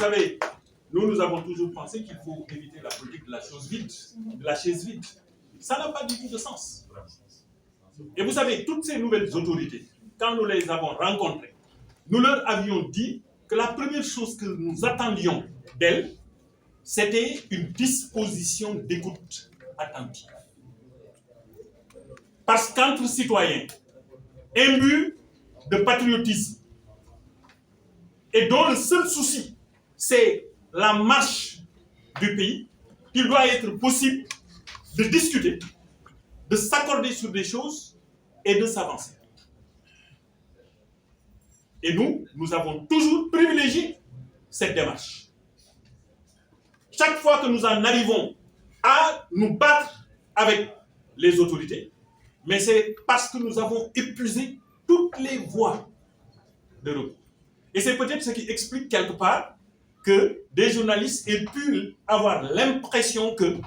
savez, nous avons toujours pensé qu'il faut éviter la politique de la chose vide, de la chaise vide. Ça n'a pas du tout de sens. Et vous savez, toutes ces nouvelles autorités, quand nous les avons rencontrées, nous leur avions dit que la première chose que nous attendions d'elles, c'était une disposition d'écoute attentive. Parce qu'entre citoyens, imbus de patriotisme, et dont le seul souci, c'est la marche du pays, il doit être possible de discuter, de s'accorder sur des choses et de s'avancer. Et nous avons toujours privilégié cette démarche. Chaque fois que nous en arrivons à nous battre avec les autorités, mais c'est parce que nous avons épuisé toutes les voies de recours. Et c'est peut-être ce qui explique quelque part que des journalistes aient pu avoir l'impression que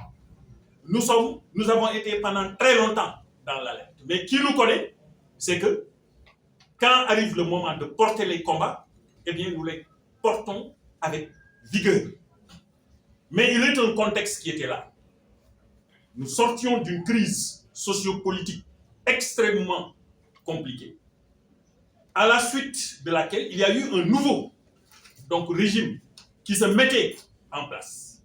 nous avons été pendant très longtemps dans l'alerte. Mais qui nous connaît, c'est que quand arrive le moment de porter les combats, eh bien nous les portons avec vigueur. Mais il est un contexte qui était là. Nous sortions d'une crise sociopolitique extrêmement compliquée, à la suite de laquelle il y a eu un nouveau régime qui se mettait en place.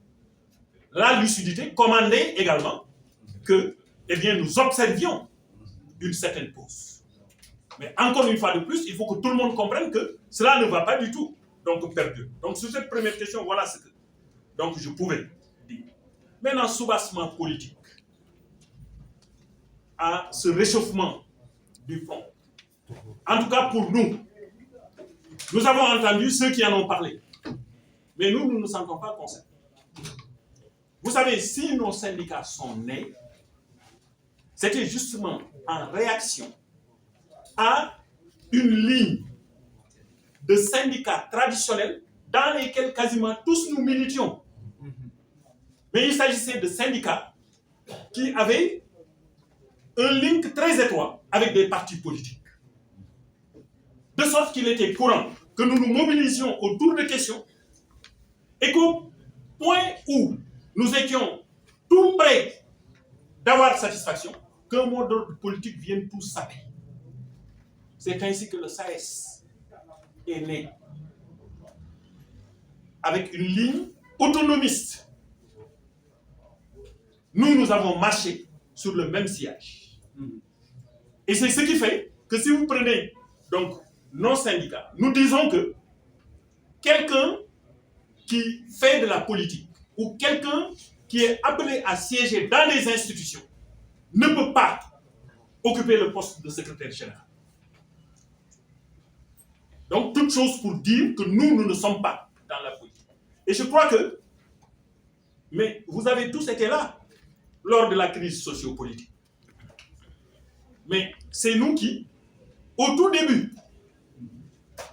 La lucidité commandait également que nous observions une certaine pause. Mais encore une fois de plus, il faut que tout le monde comprenne que cela ne va pas du tout perdurer. Donc sur cette première question, voilà ce que je pouvais dire. Maintenant, soubassement politique à ce réchauffement du front. En tout cas pour nous, nous avons entendu ceux qui en ont parlé. Mais nous ne nous sentons pas concernés. Vous savez, si nos syndicats sont nés, c'était justement en réaction à une ligne de syndicats traditionnels dans lesquels quasiment tous nous militions. Mais il s'agissait de syndicats qui avaient un link très étroit avec des partis politiques. De sorte qu'il était courant que nous nous mobilisions autour de questions et qu'au point où nous étions tout prêts d'avoir satisfaction, qu'un mot d'ordre politique vienne tout saper. C'est ainsi que le SAES est né, avec une ligne autonomiste. Nous avons marché sur le même sillage. Et c'est ce qui fait que si vous prenez nos syndicats, nous disons que quelqu'un qui fait de la politique ou quelqu'un qui est appelé à siéger dans les institutions ne peut pas occuper le poste de secrétaire général. Donc, toute chose pour dire que nous ne sommes pas dans la politique. Et je crois que, mais vous avez tous été là lors de la crise sociopolitique. Mais c'est nous qui, au tout début,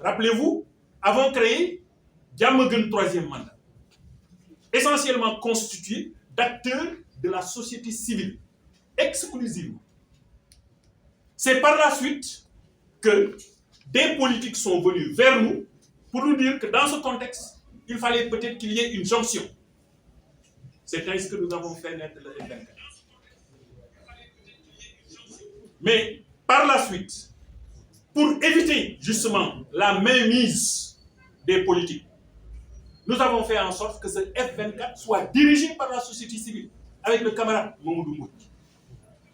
rappelez-vous, avons créé Diamagun 3e mandat, essentiellement constitué d'acteurs de la société civile, exclusivement. C'est par la suite que des politiques sont venus vers nous pour nous dire que dans ce contexte, il fallait peut-être qu'il y ait une jonction. C'est ainsi que nous avons fait naître le F24. Mais par la suite, pour éviter justement la mainmise des politiques, nous avons fait en sorte que ce F24 soit dirigé par la société civile, avec le camarade Mamoudou Mouti.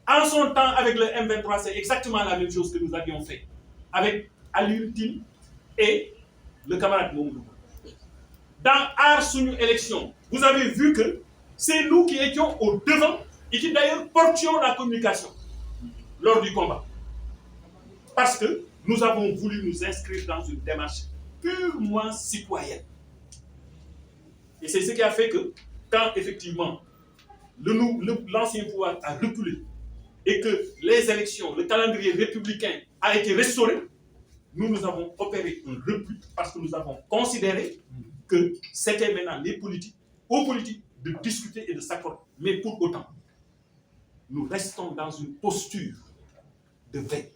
En son temps, avec le M23, c'est exactement la même chose que nous avions fait, avec Aliou Tine et le camarade Mamoudou Mouti. Dans Arsounou élection, vous avez vu que c'est nous qui étions au devant et qui d'ailleurs portions la communication lors du combat. Parce que nous avons voulu nous inscrire dans une démarche purement citoyenne. Et c'est ce qui a fait que, quand effectivement l'ancien pouvoir a reculé et que les élections, le calendrier républicain a été restauré, nous avons opéré un repli parce que nous avons considéré que c'était maintenant aux politiques de discuter et de s'accorder. Mais pour autant, nous restons dans une posture de veille.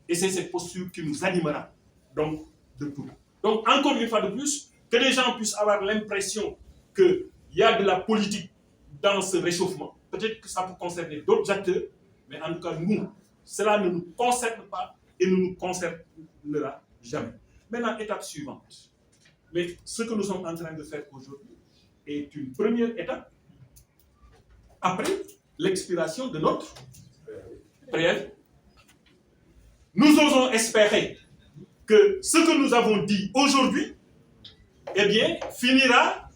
Et c'est cette posture qui nous animera de tout. Donc, encore une fois de plus, que les gens puissent avoir l'impression qu'il y a de la politique dans ce réchauffement. Peut-être que ça peut concerner d'autres acteurs, mais en tout cas, nous, cela ne nous concerne pas et ne nous concernera jamais. Maintenant, étape suivante. Mais ce que nous sommes en train de faire aujourd'hui est une première étape après l'expiration de notre préavis. Nous osons espérer que ce que nous avons dit aujourd'hui, eh bien, finira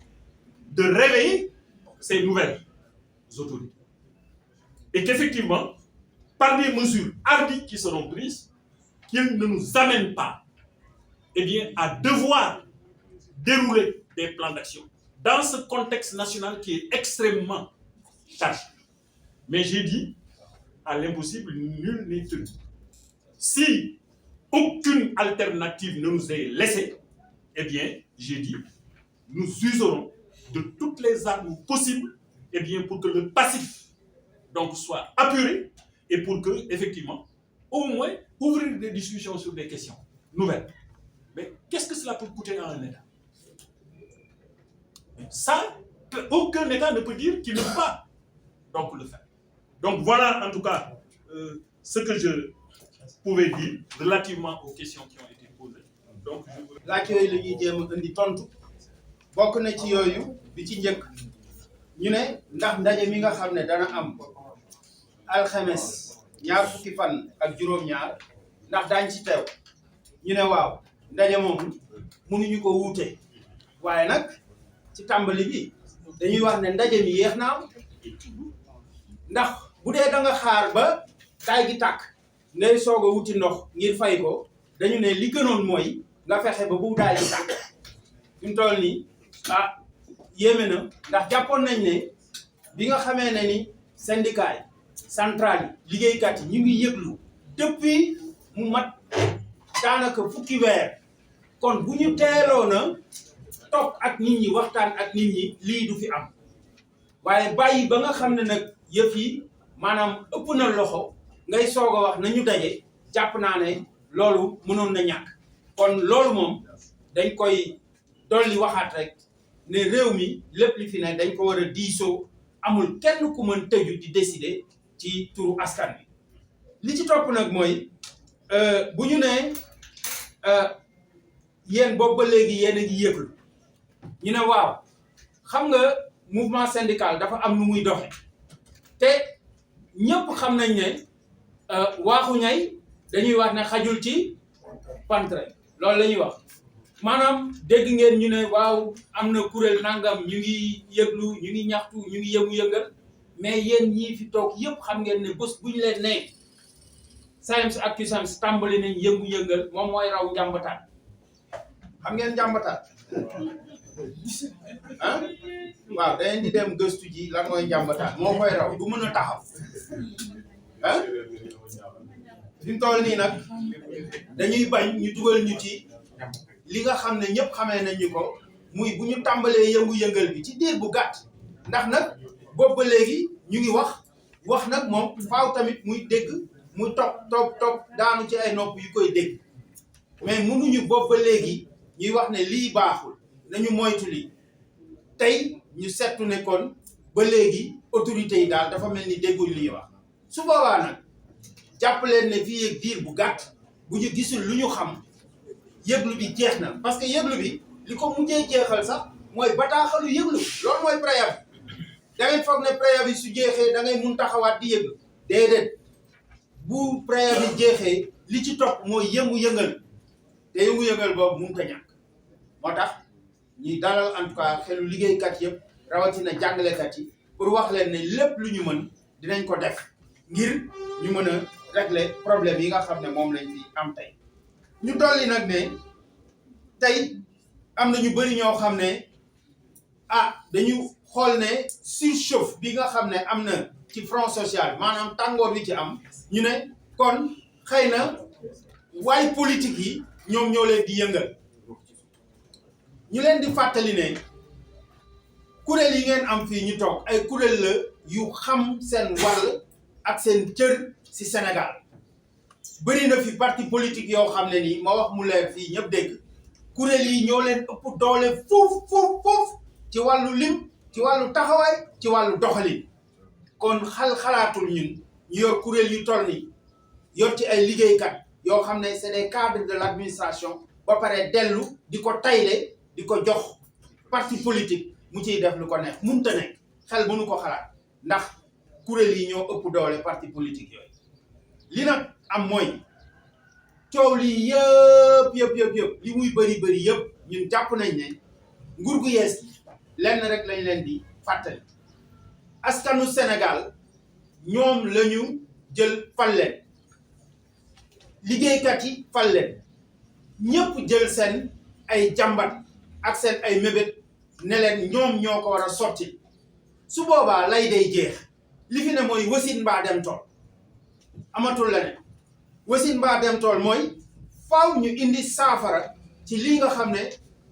de réveiller ces nouvelles autorités. Et qu'effectivement, par des mesures hardies qui seront prises, qu'ils ne nous amènent pas, eh bien, à devoir dérouler des plans d'action dans ce contexte national qui est extrêmement chargé. Mais j'ai dit, à l'impossible, nul n'est tenu. Si aucune alternative ne nous est laissée, eh bien, j'ai dit, nous userons de toutes les armes possibles, eh bien, pour que le passif donc, soit apuré et pour que, effectivement, au moins, ouvrir des discussions sur des questions nouvelles. Mais qu'est-ce que cela peut coûter à un État? Ça, aucun État ne peut dire qu'il ne peut pas donc, le faire. Donc voilà en tout cas ce que je pouvais dire relativement aux questions qui ont été posées. Donc, laaj yooyu la ñuy jéem a indi tontu bokk na ci yooyu bi ci njëkk ñu ne ndax ndaje mi nga xam ne dana am alxames ñaar fukki fan ak juróom-ñaar ndax daañ ci teew ñu ne waaw ndaje moom mënuñu ko wuute waaye nag ci tàmbali bi dañuy wax ne ndaje mi yéex na am ndax bu dee da nga xaar ba daay gi tàkk ngay soog a wuti ndox ngir fay ko dañu ne li gënoon mooy nga fexe ba bu daay gi tàkk fi mu toll nii yéeme na ndax jàppoon nañ ne bi nga xamee ne ni syndicat yi centrale yi liggéeykat yi ñu ngi yëglu depuis mu mat daanaka fukki weer kon bu ñu teeloon a toog ak nit ñi waxtaan ak nit ñi lii du fi am waaye bàyyi ba nga xam ne nag yëf yi maanaam ëpp na loxo ngay soog a wax nañu daje jàpp naa ne loolu mënoon na ñàkk kon loolu moom dañ koy dolli waxaat rek ne réew mi lépp li fi ne dañ ko war a diisoo amul kenn ku mën tëju di décider ci turu askan bi li ci topp nag mooy bu ñu ne yéen boobu ba léegi yéen a ngi yëglu ñu ne waaw xam nga mouvement syndical dafa am nu muy doxe te ñëpp xam nañ ne waaxu ñay dañuy wax ne xajul ci pantre loolu la ñuy wax maanaam dégg ngeen ñu ne waaw am na kuréel nangam ñu ngi yëglu ñu ngi ñaxtu ñu ngi yëngu-yëngal mais yéen ñii fi toog yëpp xam ngeen ne bés bu ñu leen ne SAEMS ak CUSEMS tàmbali nañ yëngu-yëngal moom mooy raw njàmbataan xam ngeen njàmbataan ah waaw dañu di dem gëstu ji lan mooy njàmbataan moo koy raw du mën a taxaw ah fi mu toll nii nag dañuy bañ ñu dugal ñu ci li nga xam ne ñëpp xamee nañ ñu ko muy bu ñu tàmbalee yëngu-yëngal bi ci diir bu gàtt ndax nag boobu ba léegi ñu ngi wax nag moom faaw tamit muy dégg muy topp daanu ci ay nopp yu koy dégg mais mënuñu boobu ba léegi ñuy wax ne lii baaxul nañu moytu lii tey ñu seetlu ne kon ba léegi autorités yi daal dafa mel ni dégguñ li ñuy wax su boobaa nag jàpp leen ne fii ak diir bu gàtt bu ñu gisul lu ñu xam yëglu bi jeex na parce que yëglu bi li ko mujjee jeexal sax mooy bataaxalu yëglu loolu mooy préavis da ngeen foog ne préavis su jeexee da ngay mun taxawaat di yëglu déedéet bu préavis jeexee li ci topp mooy yëngu-yëngal te yëngu-yëngal boobu mun ta ñàkk moo tax ñuy dalal en tout cas xelu liggéeykat yëpp rawatina jàngalekat yi pour wax leen ne lépp lu ñu mën dinañ ko def ngir ñu mën a régler problème yi nga xam ne moom lañ fi am tey ñu dolli nag ne tey am na ñu bëri ñoo xam ne dañu xool ne surchauffe bi nga xam ne am na ci front social maanaam tàngoor bi ci am ñu ne kon xëy na waay politique yi ñoom ñoo leen di yëngal ñu leen di fàttali ne kuréel yi ngeen am fii ñu toog ay kuréel la yu xam seen wàll ak seen cër ci Sénégal bëri na fi parti politique yoo xam ne nii ma wax mu leer fii ñëpp dégg kuréel yi ñoo leen ëpp doole foofu ci wàllu lim ci wàllu taxawaay ci wàllu doxalin kon xalaatul ñun ñu yor kuréel yu toll ni yor ci ay liggéeykat yoo xam ne c'est des cadres de l'administration ba pare dellu di ko tayle di ko jox parti politique mu ciy def lu ko neex mënta nekk xel mënu ko xalaat ndax kuréel yi ñoo ëpp doole parti politique yooyu li nag am mooy coow lii yëpp li muy bëri yëpp ñun jàpp nañ ne nguur gu yees gi lenn rek lañ leen di fàttali askanu Sénégal ñoom la ñu jël fal leen liggéeykat yi fal leen ñëpp jël seen ay jàmbat ak seen ay mébét ne leen ñoom ñoo ko war a sotti su boobaa lay day jeex li fi ne mooy wasin mbaa dem tool amatul leneen wasin mbaa dem tool mooy faaw ñu indi saafara ci lii nga xam ne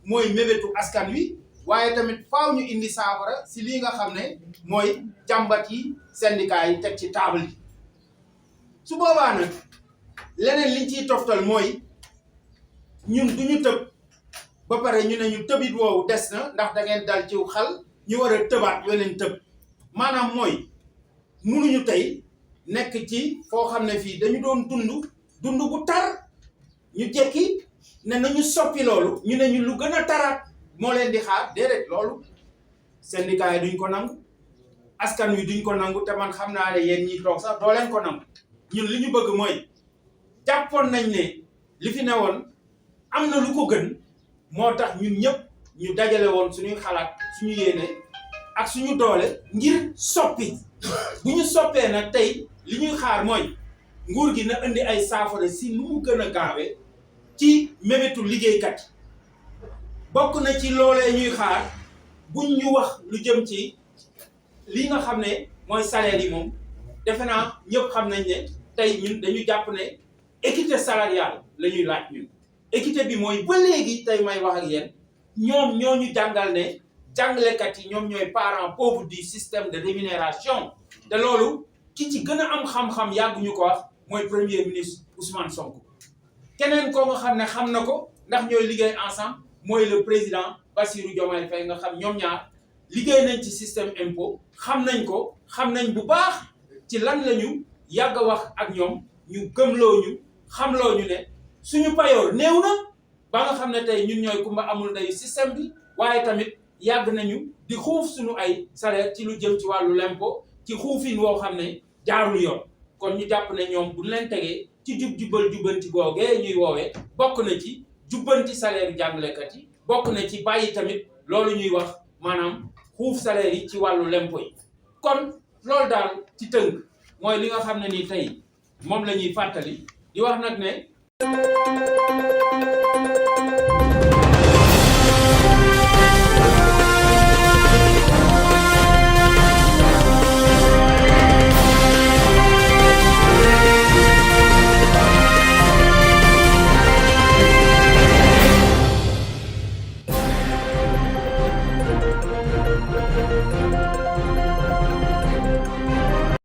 mooy mébétu askan wi waaye tamit faaw ñu indi saafara si lii nga xam ne mooy jàmbat yi syndicat yi teg ci table yi su boobaa nag leneen liñ ciy toftal mooy ñun duñu tëb ba pare ñu ne ñu tëbit woowu des na ndax da ngeen dal ciw xal ñu war a tëbaat weneen tëb maanaam mooy munuñu tey nekk ci foo xam ne fii dañu doon dund bu tar ñu jekki ne nañu soppi loolu ñu ne ñu lu gën a taraat moo leen di xaar déedéet loolu syndicat yi duñ ko nangu askan wi duñ ko nangu te man xam naa ne yéen ñi toog sax doo leen ko nangu ñun li ñu bëgg mooy jàppoon nañ ne li fi newoon am na lu ko gën moo tax ñun ñëpp ñu dajale woon suñuy xalaat suñu yéene ak suñu doole ngir soppi bu ñu soppee nag tey li ñuy xaar mooy nguur gi na indi ay saafara si nu mu gën a gaawee ci mébétu liggéeykat bokk na ci loolee ñuy xaar buñ ñu wax lu jëm ci li nga xam ne mooy salaire yi moom defe naa ñëpp xam nañ ne tey ñun dañu jàpp ne équité salariale la ñuy laaj ñun équité bi mooy ba léegi tey may wax ak yéen ñoom ñoo ñu jàngal ne jàngalekat yi ñoom ñooy parents pauvres du système de rémunération te loolu ki ci gën a am xam-xam yàgg ñu ko wax mooy premier ministre Ousmane Sonko keneen koo nga xam ne xam na ko ndax ñooy liggéey ensemble mooy le président Bassirou Diomaye Faye nga xam ñoom ñaar liggéey nañ ci système impôt xam nañ ko xam nañ bu baax ci lan la ñu yàgg a wax ak ñoom ñu gëmloo ñu xamloo ñu ne suñu payoor néew na ba nga xam ne tey ñun ñooy kumba amul ndeyu système bi waaye tamit yàgg nañu di xuuf suñu ay salaire ci lu jëm ci wàllu lempo ci xuufin woo xam ne jaarul yoon kon ñu jàpp ne ñoom buñ leen tegee ci jubbanti googee ñuy woowee bokk na ci jubbanti salaire yu jàngalekat yi bokk na ci bàyyi tamit loolu ñuy wax maanaam xuuf salaire yi ci wàllu lempo yi kon loolu daal ci tënk mooy li nga xam ne ni tey moom la ñuy fàttali di wax nag ne